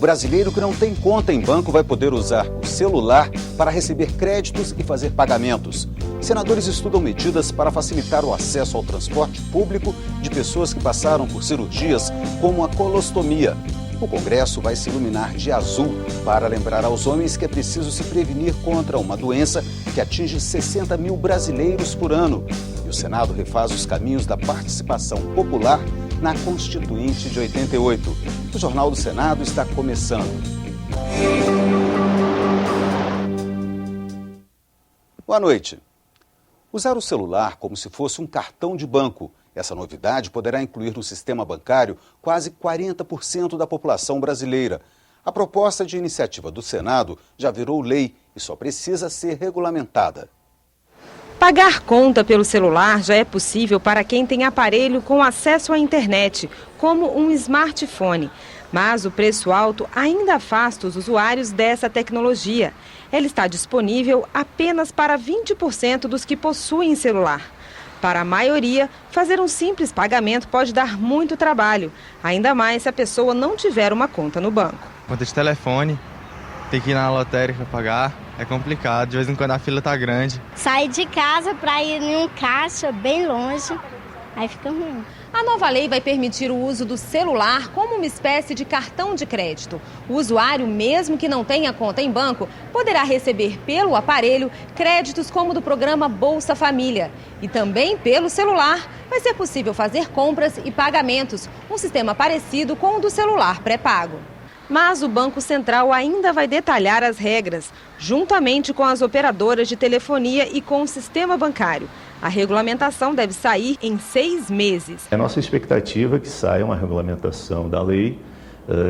brasileiro que não tem conta em banco vai poder usar o celular para receber créditos e fazer pagamentos. Senadores estudam medidas para facilitar o acesso ao transporte público de pessoas que passaram por cirurgias como a colostomia. O Congresso vai se iluminar de azul para lembrar aos homens que é preciso se prevenir contra uma doença que atinge 60 mil brasileiros por ano. E o Senado refaz os caminhos da participação popular na Constituinte de 88. O Jornal do Senado está começando. Boa noite. Usar o celular como se fosse um cartão de banco. Essa novidade poderá incluir no sistema bancário quase 40% da população brasileira. A proposta de iniciativa do Senado já virou lei e só precisa ser regulamentada. Pagar conta pelo celular já é possível para quem tem aparelho com acesso à internet, como um smartphone. Mas o preço alto ainda afasta os usuários dessa tecnologia. Ela está disponível apenas para 20% dos que possuem celular. Para a maioria, fazer um simples pagamento pode dar muito trabalho, ainda mais se a pessoa não tiver uma conta no banco. Conta de telefone, tem que ir na lotérica para pagar, é complicado, de vez em quando a fila tá grande. Sair de casa para ir em um caixa bem longe, aí fica ruim. A nova lei vai permitir o uso do celular como uma espécie de cartão de crédito. O usuário, mesmo que não tenha conta em banco, poderá receber pelo aparelho créditos como do programa Bolsa Família. E também pelo celular vai ser possível fazer compras e pagamentos, um sistema parecido com o do celular pré-pago. Mas o Banco Central ainda vai detalhar as regras, juntamente com as operadoras de telefonia e com o sistema bancário. A regulamentação deve sair em 6 meses. A nossa expectativa é que saia uma regulamentação da lei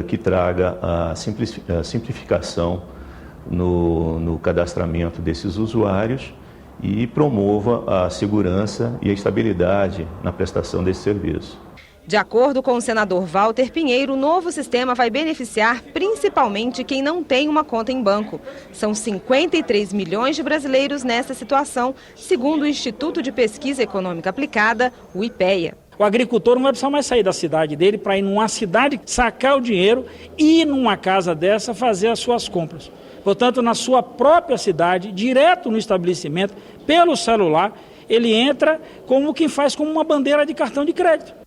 que traga a simplificação no cadastramento desses usuários e promova a segurança e a estabilidade na prestação desse serviço. De acordo com o senador Walter Pinheiro, o novo sistema vai beneficiar principalmente quem não tem uma conta em banco. São 53 milhões de brasileiros nessa situação, segundo o Instituto de Pesquisa Econômica Aplicada, o IPEA. O agricultor não vai precisar mais sair da cidade dele para ir numa cidade, sacar o dinheiro e ir numa casa dessa fazer as suas compras. Portanto, na sua própria cidade, direto no estabelecimento, pelo celular, ele entra como quem faz como uma bandeira de cartão de crédito.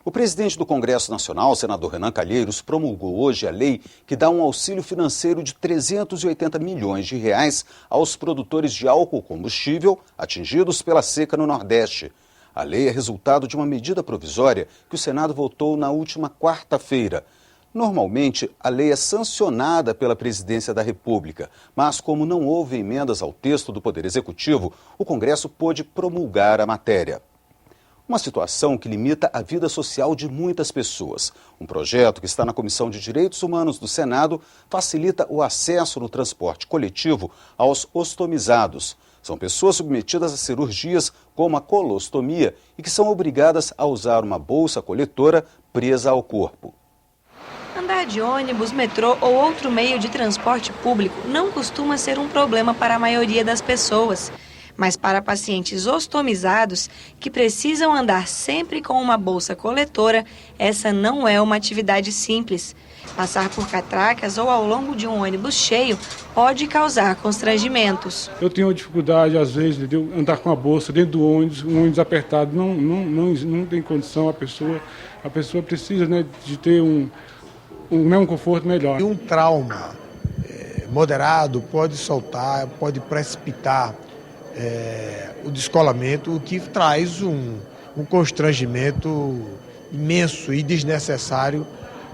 O presidente do Congresso Nacional, o senador Renan Calheiros, promulgou hoje a lei que dá um auxílio financeiro de 380 milhões de reais aos produtores de álcool combustível atingidos pela seca no Nordeste. A lei é resultado de uma medida provisória que o Senado votou na última quarta-feira. Normalmente, a lei é sancionada pela Presidência da República, mas como não houve emendas ao texto do Poder Executivo, o Congresso pôde promulgar a matéria. Uma situação que limita a vida social de muitas pessoas. Um projeto que está na Comissão de Direitos Humanos do Senado facilita o acesso no transporte coletivo aos ostomizados. São pessoas submetidas a cirurgias como a colostomia e que são obrigadas a usar uma bolsa coletora presa ao corpo. Andar de ônibus, metrô ou outro meio de transporte público não costuma ser um problema para a maioria das pessoas. Mas para pacientes ostomizados, que precisam andar sempre com uma bolsa coletora, essa não é uma atividade simples. Passar por catracas ou ao longo de um ônibus cheio pode causar constrangimentos. Eu tenho dificuldade, às vezes, de andar com a bolsa dentro do ônibus, um ônibus apertado, não tem condição, a pessoa precisa, né, de ter um conforto melhor. Um trauma moderado pode soltar, pode precipitar o descolamento, o que traz um constrangimento imenso e desnecessário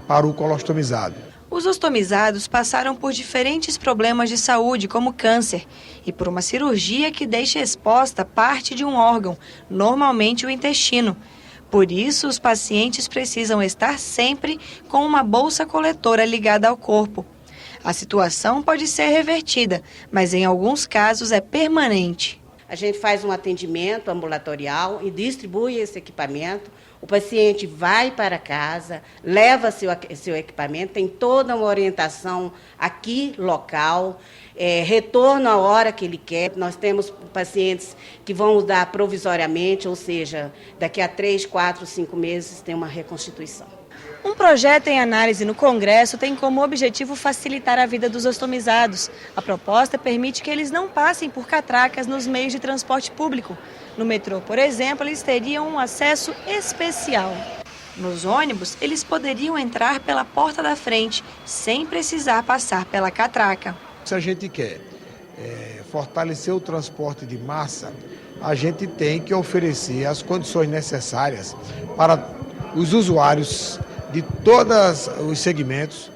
para o colostomizado. Os ostomizados passaram por diferentes problemas de saúde, como câncer, e por uma cirurgia que deixa exposta parte de um órgão, normalmente o intestino. Por isso, os pacientes precisam estar sempre com uma bolsa coletora ligada ao corpo. A situação pode ser revertida, mas em alguns casos é permanente. A gente faz um atendimento ambulatorial e distribui esse equipamento. O paciente vai para casa, leva seu equipamento, tem toda uma orientação aqui local, retorno a hora que ele quer. Nós temos pacientes que vão usar provisoriamente, ou seja, daqui a 3, 4, 5 meses tem uma reconstituição. Um projeto em análise no Congresso tem como objetivo facilitar a vida dos ostomizados. A proposta permite que eles não passem por catracas nos meios de transporte público. No metrô, por exemplo, eles teriam um acesso especial. Nos ônibus, eles poderiam entrar pela porta da frente, sem precisar passar pela catraca. Se a gente quer fortalecer o transporte de massa, a gente tem que oferecer as condições necessárias para os usuários de todos os segmentos,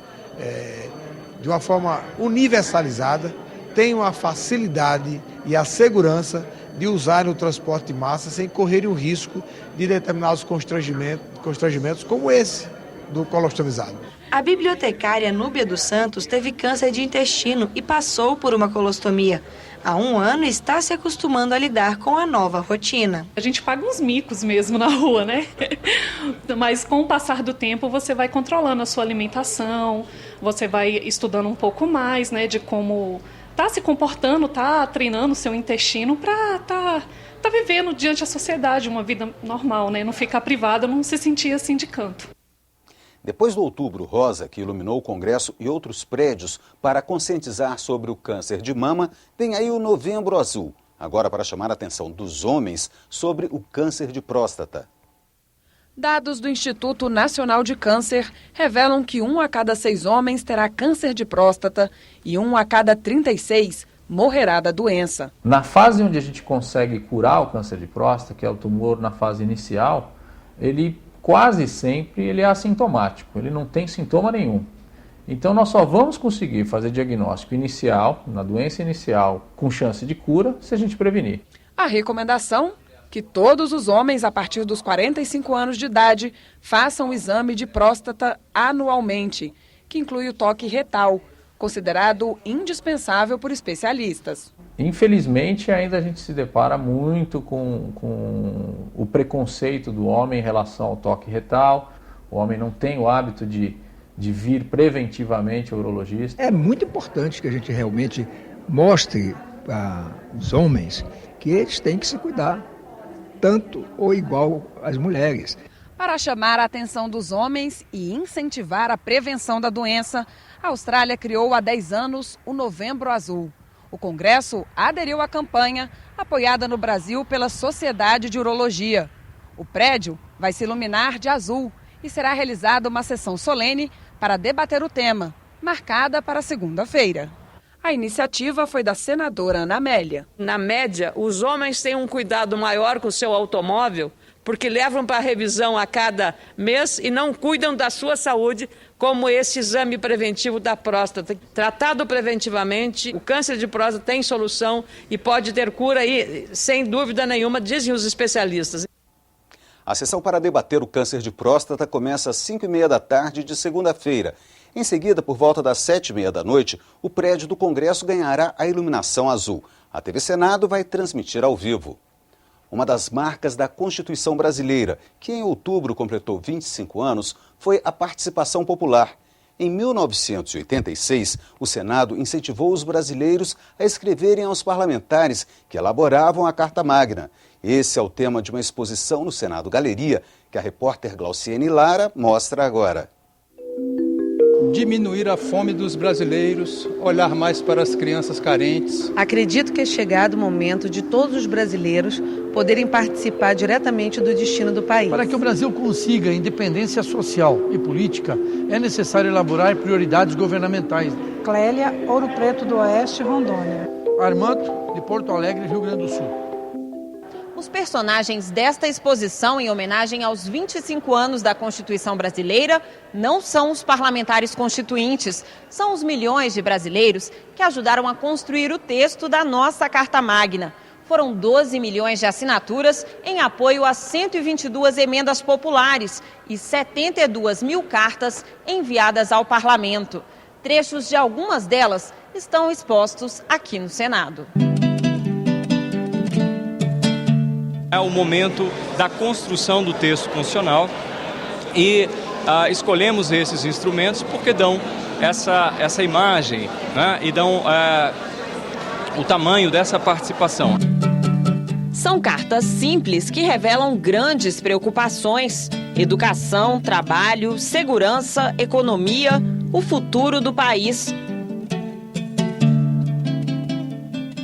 de uma forma universalizada, tenham a facilidade e a segurança de usarem o transporte de massa sem correrem o risco de determinados constrangimentos como esse do colostomizado. A bibliotecária Núbia dos Santos teve câncer de intestino e passou por uma colostomia. Há 1 ano está se acostumando a lidar com a nova rotina. A gente paga uns micos mesmo na rua, né? Mas com o passar do tempo você vai controlando a sua alimentação, você vai estudando um pouco mais, né, de como tá se comportando, tá treinando o seu intestino para tá vivendo diante da sociedade uma vida normal, né? Não ficar privada, não se sentir assim de canto. Depois do Outubro Rosa, que iluminou o Congresso e outros prédios para conscientizar sobre o câncer de mama, vem aí o Novembro Azul, agora para chamar a atenção dos homens sobre o câncer de próstata. Dados do Instituto Nacional de Câncer revelam que 1 a cada 6 homens terá câncer de próstata e 1 a cada 36 morrerá da doença. Na fase onde a gente consegue curar o câncer de próstata, que é o tumor na fase inicial, ele quase sempre é assintomático, ele não tem sintoma nenhum. Então nós só vamos conseguir fazer diagnóstico inicial, na doença inicial, com chance de cura, se a gente prevenir. A recomendação? Que todos os homens a partir dos 45 anos de idade façam o exame de próstata anualmente, que inclui o toque retal, considerado indispensável por especialistas. Infelizmente, ainda a gente se depara muito com o preconceito do homem em relação ao toque retal. O homem não tem o hábito de vir preventivamente ao urologista. É muito importante que a gente realmente mostre aos homens que eles têm que se cuidar, tanto ou igual às mulheres. Para chamar a atenção dos homens e incentivar a prevenção da doença, a Austrália criou há 10 anos o Novembro Azul. O Congresso aderiu à campanha, apoiada no Brasil pela Sociedade de Urologia. O prédio vai se iluminar de azul e será realizada uma sessão solene para debater o tema, marcada para segunda-feira. A iniciativa foi da senadora Ana Amélia. Na média, os homens têm um cuidado maior com o seu automóvel, porque levam para revisão a cada mês e não cuidam da sua saúde, como esse exame preventivo da próstata. Tratado preventivamente, o câncer de próstata tem solução e pode ter cura, e, sem dúvida nenhuma, dizem os especialistas. A sessão para debater o câncer de próstata começa às 5h30 da tarde de segunda-feira. Em seguida, por volta das 7h30 da noite, o prédio do Congresso ganhará a iluminação azul. A TV Senado vai transmitir ao vivo. Uma das marcas da Constituição brasileira, que em outubro completou 25 anos, foi a participação popular. Em 1986, o Senado incentivou os brasileiros a escreverem aos parlamentares que elaboravam a Carta Magna. Esse é o tema de uma exposição no Senado Galeria, que a repórter Glauciene Lara mostra agora. Diminuir a fome dos brasileiros, olhar mais para as crianças carentes. Acredito que é chegado o momento de todos os brasileiros poderem participar diretamente do destino do país. Para que o Brasil consiga independência social e política, é necessário elaborar prioridades governamentais. Clélia, Ouro Preto do Oeste, Rondônia. Armando, de Porto Alegre, Rio Grande do Sul. Os personagens desta exposição, em homenagem aos 25 anos da Constituição brasileira, não são os parlamentares constituintes, são os milhões de brasileiros que ajudaram a construir o texto da nossa Carta Magna. Foram 12 milhões de assinaturas em apoio a 122 emendas populares e 72 mil cartas enviadas ao parlamento. Trechos de algumas delas estão expostos aqui no Senado. É o momento da construção do texto constitucional e escolhemos esses instrumentos porque dão essa imagem, né, e dão o tamanho dessa participação. São cartas simples que revelam grandes preocupações. Educação, trabalho, segurança, economia, o futuro do país.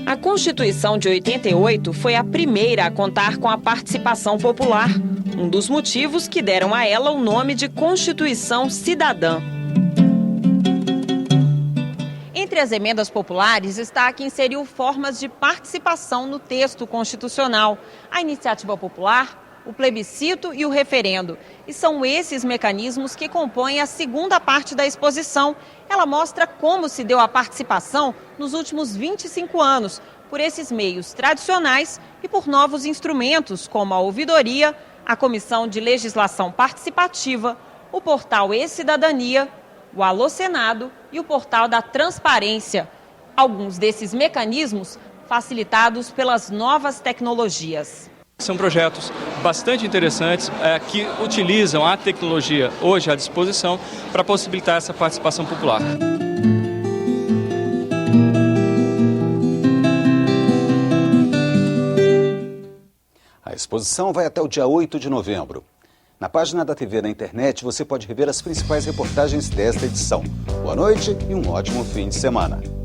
A Constituição de 88 foi a primeira a contar com a participação popular, um dos motivos que deram a ela o nome de Constituição Cidadã. Entre as emendas populares está a que inseriu formas de participação no texto constitucional, a iniciativa popular, o plebiscito e o referendo. E são esses mecanismos que compõem a segunda parte da exposição. Ela mostra como se deu a participação nos últimos 25 anos, por esses meios tradicionais e por novos instrumentos, como a ouvidoria, a Comissão de Legislação Participativa, o portal E-Cidadania, o Alô Senado e o portal da Transparência. Alguns desses mecanismos facilitados pelas novas tecnologias. São projetos bastante interessantes que utilizam a tecnologia hoje à disposição para possibilitar essa participação popular. A exposição vai até o dia 8 de novembro. Na página da TV na internet você pode rever as principais reportagens desta edição. Boa noite e um ótimo fim de semana.